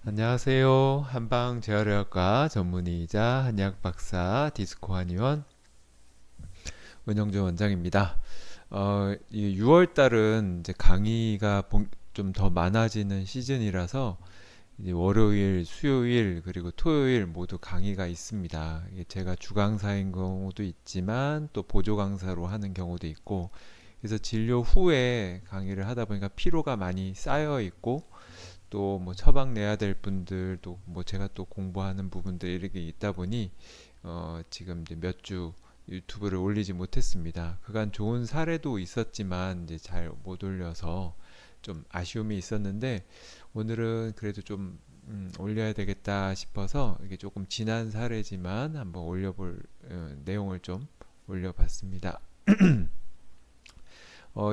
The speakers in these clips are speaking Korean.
안녕하세요. 한방 재활의학과 전문의이자 한의학 박사 디스코 한의원 은영주 원장입니다. 이 6월 달은 이제 강의가 좀 더 많아지는 시즌이라서 이제 월요일, 수요일 그리고 토요일 모두 강의가 있습니다. 이게 제가 주강사인 경우도 있지만 또 보조 강사로 하는 경우도 있고, 그래서 진료 후에 강의를 하다 보니까 피로가 많이 쌓여 있고 또 뭐 처방 내야 될 분들 또 뭐 제가 또 공부하는 부분들 이렇게 있다 보니 지금 이제 몇 주 유튜브를 올리지 못했습니다. 그간 좋은 사례도 있었지만 이제 잘 못 올려서 좀 아쉬움이 있었는데, 오늘은 그래도 좀 올려야 되겠다 싶어서 이게 조금 지난 사례지만 한번 올려볼 내용을 좀 올려봤습니다.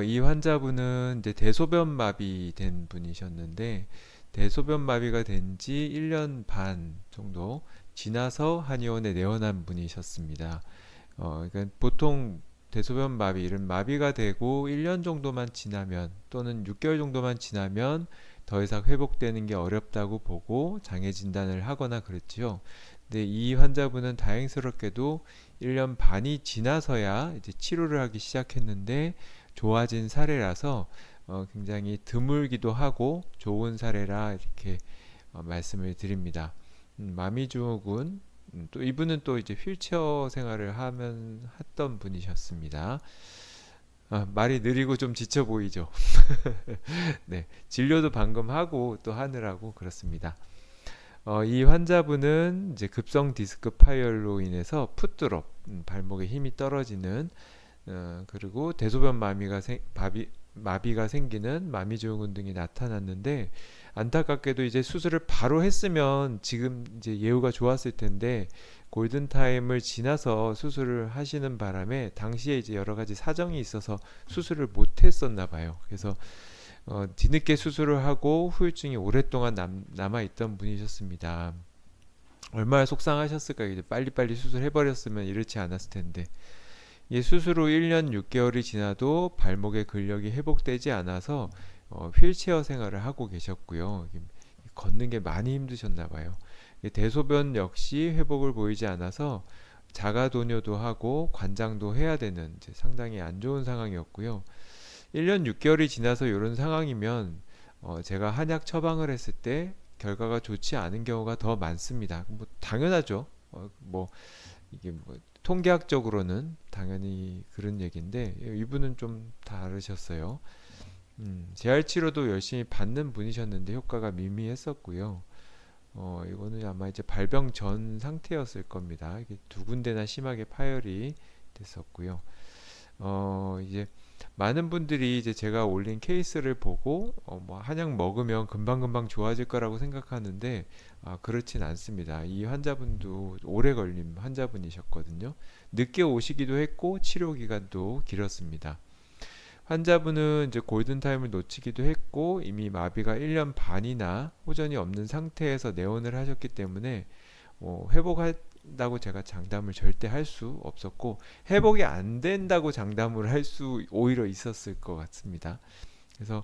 이 환자분은 이제 대소변 마비된 분이셨는데, 대소변 마비가 된 지 1년 반 정도 지나서 한의원에 내원한 분이셨습니다. 그러니까 보통 대소변 마비, 이런 마비가 되고 1년 정도만 지나면 또는 6개월 정도만 지나면 더 이상 회복되는 게 어렵다고 보고 장애 진단을 하거나 그랬지요. 근데 이 환자분은 다행스럽게도 1년 반이 지나서야 이제 치료를 하기 시작했는데 좋아진 사례라서 굉장히 드물기도 하고 좋은 사례라 이렇게 말씀을 드립니다. 마미주옥은 또 이분은 또 이제 휠체어 생활을 하면 했던 분이셨습니다. 말이 느리고 좀 지쳐 보이죠. 네, 진료도 방금 하고 또 하느라고 그렇습니다. 이 환자분은 이제 급성 디스크 파열로 인해서 풋드롭, 발목에 힘이 떨어지는 그리고 대소변 마비가 생기는 마미증후군 등이 나타났는데, 안타깝게도 이제 수술을 바로 했으면 지금 이제 예후가 좋았을 텐데 골든타임을 지나서 수술을 하시는 바람에 당시에 이제 여러 가지 사정이 있어서 수술을 못 했었나 봐요. 그래서 뒤늦게 수술을 하고 후유증이 오랫동안 남아 있던 분이셨습니다. 얼마나 속상하셨을까. 이제 빨리빨리 수술해버렸으면 이렇지 않았을 텐데. 이 수술 후 1년 6개월이 지나도 발목의 근력이 회복되지 않아서 휠체어 생활을 하고 계셨고요. 걷는 게 많이 힘드셨나 봐요. 대소변 역시 회복을 보이지 않아서 자가도뇨도 하고 관장도 해야 되는 상당히 안 좋은 상황이었고요. 1년 6개월이 지나서 이런 상황이면 제가 한약 처방을 했을 때 결과가 좋지 않은 경우가 더 많습니다. 뭐 당연하죠. 뭐 이게 뭐 통계학적으로는 당연히 그런 얘기인데 이분은 좀 다르셨어요. 재활 치료도 열심히 받는 분이셨는데 효과가 미미했었고요. 이거는 아마 이제 발병 전 상태였을 겁니다. 이게 두 군데나 심하게 파열이 됐었고요. 이제 많은 분들이 이제 제가 올린 케이스를 보고 뭐 한약 먹으면 금방금방 좋아질 거라고 생각하는데 그렇진 않습니다. 이 환자분도 오래 걸린 환자분이셨거든요. 늦게 오시기도 했고 치료 기간도 길었습니다. 환자분은 이제 골든타임을 놓치기도 했고 이미 마비가 1년 반이나 호전이 없는 상태에서 내원을 하셨기 때문에 회복한다고 제가 장담을 절대 할 수 없었고, 회복이 안 된다고 장담을 할 수 오히려 있었을 것 같습니다. 그래서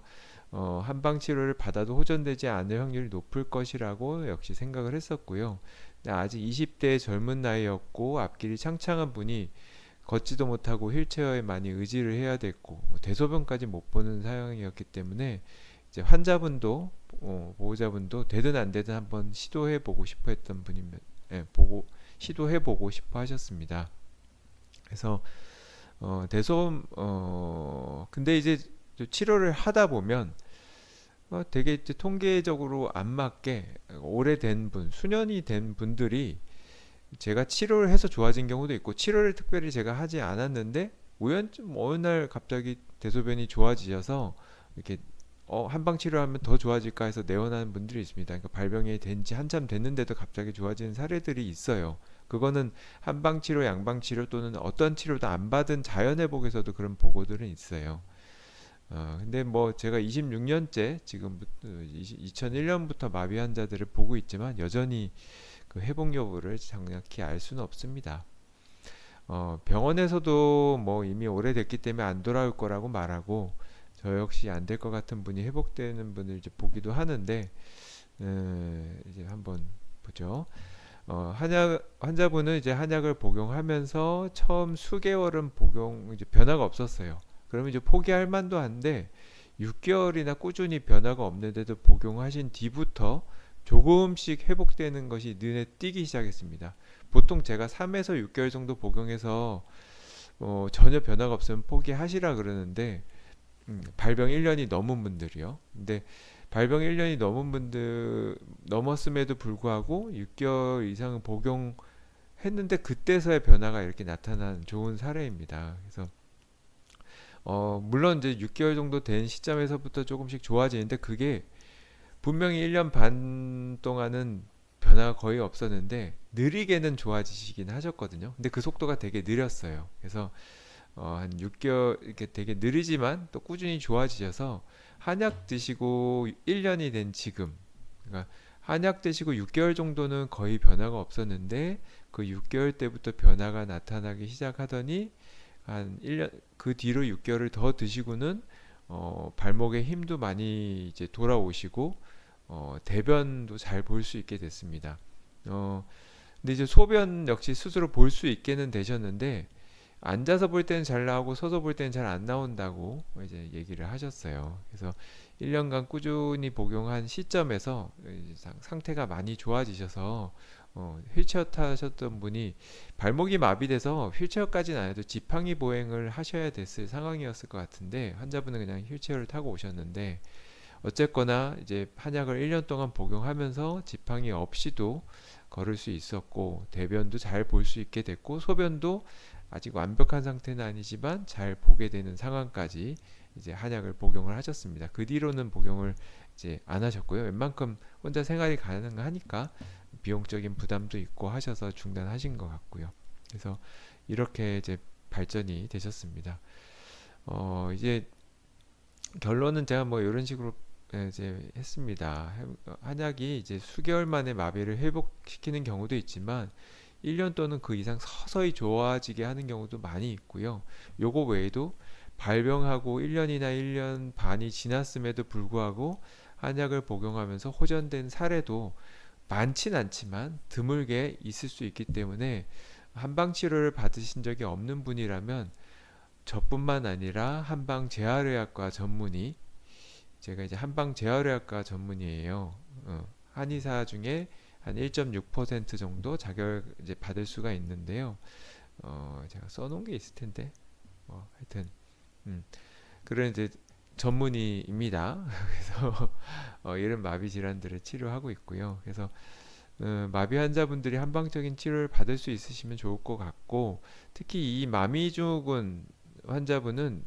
한방 치료를 받아도 호전되지 않을 확률이 높을 것이라고 역시 생각을 했었고요. 아직 20대 젊은 나이였고 앞길이 창창한 분이 걷지도 못하고 휠체어에 많이 의지를 해야 됐고 대소변까지 못 보는 상황이었기 때문에 이제 환자분도 보호자분도 되든 안 되든 한번 시도해 보고 싶어 했던 분이면 시도해 보고 싶어 하셨습니다. 그래서 근데 이제 치료를 하다 보면 되게 이제 통계적으로 안 맞게 오래된 분, 수년이 된 분들이 제가 치료를 해서 좋아진 경우도 있고, 치료를 특별히 제가 하지 않았는데 우연쯤 어느 날 갑자기 대소변이 좋아지셔서 이렇게 한방 치료하면 더 좋아질까 해서 내원하는 분들이 있습니다. 그러니까 발병이 된 지 한참 됐는데도 갑자기 좋아지는 사례들이 있어요. 그거는 한방 치료, 양방 치료 또는 어떤 치료도 안 받은 자연회복에서도 그런 보고들은 있어요. 근데 뭐 제가 26년째 지금부터 2001년부터 마비 환자들을 보고 있지만 여전히 그 회복 여부를 정확히 알 수는 없습니다. 병원에서도 뭐 이미 오래됐기 때문에 안 돌아올 거라고 말하고 저 역시 안 될 것 같은 분이 회복되는 분을 이제 보기도 하는데 이제 한번 보죠. 환자분은 이제 한약을 복용하면서 처음 수개월은 복용 이제 변화가 없었어요. 그러면 이제 포기할 만도 한데 6개월이나 꾸준히 변화가 없는데도 복용하신 뒤부터 조금씩 회복되는 것이 눈에 띄기 시작했습니다. 보통 제가 3에서 6개월 정도 복용해서 전혀 변화가 없으면 포기하시라 그러는데 발병 1년이 넘은 분들이요. 근데 발병 1년이 넘은 분들 넘었음에도 불구하고 6개월 이상은 복용했는데 그때서야 변화가 이렇게 나타난 좋은 사례입니다. 그래서 물론 이제 6개월 정도 된 시점에서부터 조금씩 좋아지는데 그게 분명히 1년 반 동안은 변화가 거의 없었는데 느리게는 좋아지시긴 하셨거든요. 근데 그 속도가 되게 느렸어요. 그래서 한 6개월 이렇게 되게 느리지만 또 꾸준히 좋아지셔서 한약 드시고 1년이 된 지금, 그러니까 한약 드시고 6개월 정도는 거의 변화가 없었는데 그 6개월 때부터 변화가 나타나기 시작하더니 한 1년 그 뒤로 6개월을 더 드시고는 발목에 힘도 많이 이제 돌아오시고 대변도 잘 볼 수 있게 됐습니다. 근데 이제 소변 역시 스스로 볼 수 있게는 되셨는데 앉아서 볼 때는 잘 나오고 서서 볼 때는 잘 안 나온다고 이제 얘기를 하셨어요. 그래서 1년간 꾸준히 복용한 시점에서 이제 상태가 많이 좋아지셔서 휠체어 타셨던 분이 발목이 마비돼서 휠체어까지는 안 해도 지팡이 보행을 하셔야 됐을 상황이었을 것 같은데 환자분은 그냥 휠체어를 타고 오셨는데 어쨌거나 이제 한약을 1년 동안 복용하면서 지팡이 없이도 걸을 수 있었고 대변도 잘 볼 수 있게 됐고 소변도 아직 완벽한 상태는 아니지만 잘 보게 되는 상황까지 이제 한약을 복용을 하셨습니다. 그 뒤로는 복용을 이제 안 하셨고요. 웬만큼 혼자 생활이 가능하니까 비용적인 부담도 있고 하셔서 중단하신 것 같고요. 그래서 이렇게 이제 발전이 되셨습니다. 이제 결론은 제가 뭐 이런 식으로 이제 했습니다. 한약이 이제 수개월 만에 마비를 회복시키는 경우도 있지만 1년 또는 그 이상 서서히 좋아지게 하는 경우도 많이 있고요. 요거 외에도 발병하고 1년이나 1년 반이 지났음에도 불구하고 한약을 복용하면서 호전된 사례도 많진 않지만 드물게 있을 수 있기 때문에 한방 치료를 받으신 적이 없는 분이라면 저뿐만 아니라 한방 재활의학과 전문의, 제가 이제 한방 재활의학과 전문의예요. 한의사 중에 한 1.6% 정도 자격 이제 받을 수가 있는데요. 제가 써놓은 게 있을 텐데, 하여튼 그런 이제 전문의입니다. 그래서 이런 마비 질환들을 치료하고 있고요. 그래서 마비 환자분들이 한방적인 치료를 받을 수 있으시면 좋을 것 같고, 특히 이 마미중후군 환자분은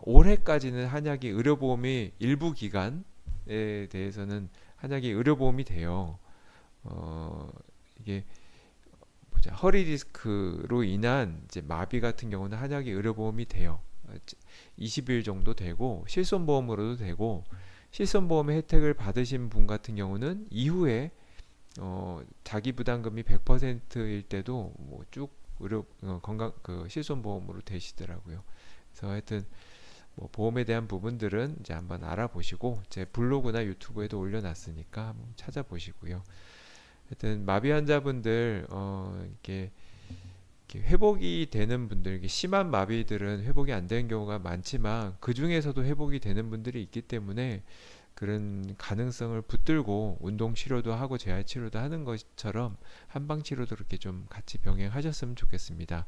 올해까지는 한약이 의료보험이 일부 기간에 대해서는 한약이 의료보험이 돼요. 이게 보자. 허리 디스크로 인한 이제 마비 같은 경우는 한약이 의료보험이 돼요. 20일 정도 되고 실손보험으로도 되고 실손보험의 혜택을 받으신 분 같은 경우는 이후에 자기 부담금이 100%일 때도 뭐 쭉 의료 건강 그 실손보험으로 되시더라고요. 그래서 하여튼 뭐 보험에 대한 부분들은 이제 한번 알아보시고 제 블로그나 유튜브에도 올려놨으니까 한번 찾아보시고요. 하여튼 마비 환자분들 이렇게 회복이 되는 분들, 이게 심한 마비들은 회복이 안 되는 경우가 많지만 그 중에서도 회복이 되는 분들이 있기 때문에 그런 가능성을 붙들고 운동 치료도 하고 재활 치료도 하는 것처럼 한방 치료도 그렇게 좀 같이 병행하셨으면 좋겠습니다.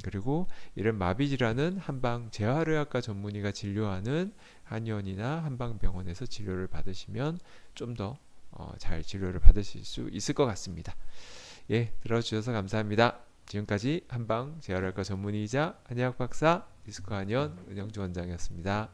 그리고 이런 마비 질환은 한방 재활의학과 전문의가 진료하는 한의원이나 한방병원에서 진료를 받으시면 좀 더 잘 치료를 받으실 수 있을 것 같습니다. 예, 들어주셔서 감사합니다. 지금까지 한방 재활의학과 전문의이자 한의학 박사 리스크 한의원 은영주 원장이었습니다.